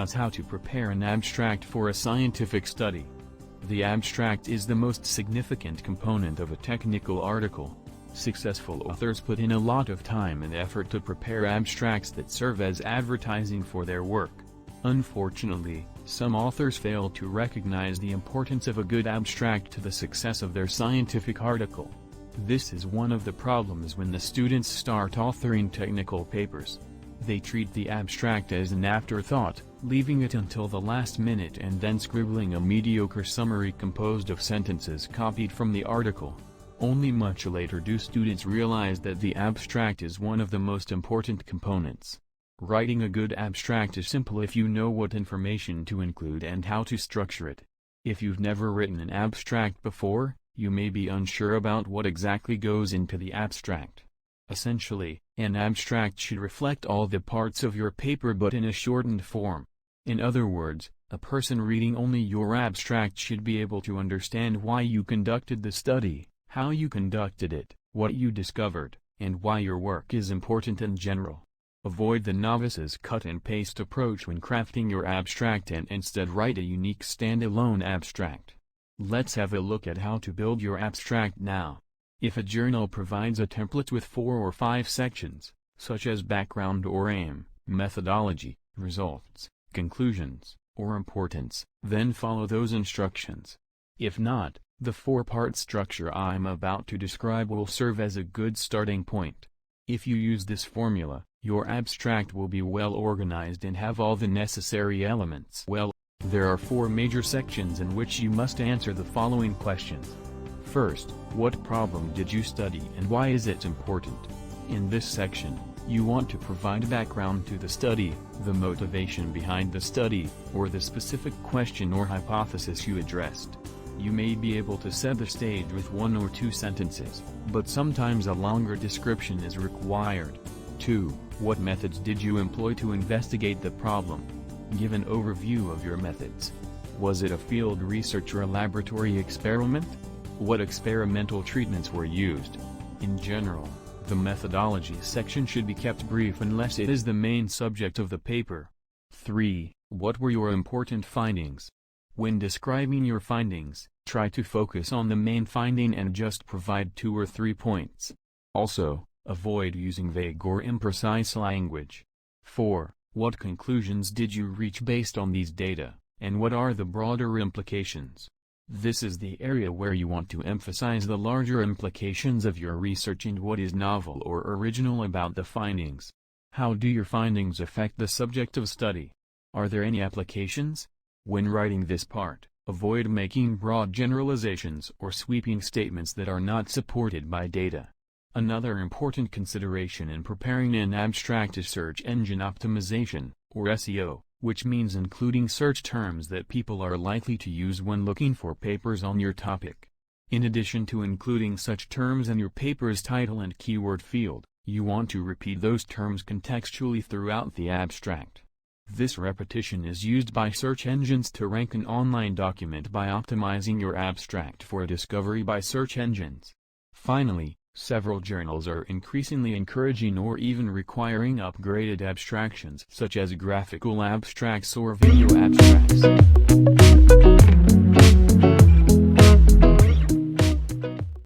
us how to prepare an abstract for a scientific study. The abstract is the most significant component of a technical article. Successful authors put in a lot of time and effort to prepare abstracts that serve as advertising for their work. Unfortunately, some authors fail to recognize the importance of a good abstract to the success of their scientific article. This is one of the problems when the students start authoring technical papers. They treat the abstract as an afterthought, leaving it until the last minute and then scribbling a mediocre summary composed of sentences copied from the article. Only much later do students realize that the abstract is one of the most important components. Writing a good abstract is simple if you know what information to include and how to structure it. If you've never written an abstract before, you may be unsure about what exactly goes into the abstract. Essentially, an abstract should reflect all the parts of your paper but in a shortened form. In other words, a person reading only your abstract should be able to understand why you conducted the study, how you conducted it, what you discovered, and why your work is important in general. Avoid the novice's cut-and-paste approach when crafting your abstract and instead write a unique standalone abstract. Let's have a look at how to build your abstract now. If a journal provides a template with 4 or 5 sections, such as background or aim, methodology, results, conclusions, or importance, then follow those instructions. If not, the 4-part structure I'm about to describe will serve as a good starting point. If you use this formula, your abstract will be well organized and have all the necessary elements. There are 4 major sections in which you must answer the following questions. First, what problem did you study and why is it important? In this section, you want to provide background to the study, the motivation behind the study, or the specific question or hypothesis you addressed. You may be able to set the stage with 1 or 2 sentences, but sometimes a longer description is required. 2. What methods did you employ to investigate the problem? Give an overview of your methods. Was it a field research or a laboratory experiment? What experimental treatments were used? In general, the methodology section should be kept brief unless it is the main subject of the paper. 3. What were your important findings? When describing your findings, try to focus on the main finding and just provide 2 or 3 points. Also, avoid using vague or imprecise language. 4. What conclusions did you reach based on these data, and what are the broader implications? This is the area where you want to emphasize the larger implications of your research and what is novel or original about the findings. How do your findings affect the subject of study? Are there any applications? When writing this part, avoid making broad generalizations or sweeping statements that are not supported by data. Another important consideration in preparing an abstract is search engine optimization, or SEO, which means including search terms that people are likely to use when looking for papers on your topic. In addition to including such terms in your paper's title and keyword field, you want to repeat those terms contextually throughout the abstract. This repetition is used by search engines to rank an online document by optimizing your abstract for discovery by search engines. Finally, several journals are increasingly encouraging or even requiring upgraded abstractions such as graphical abstracts or video abstracts.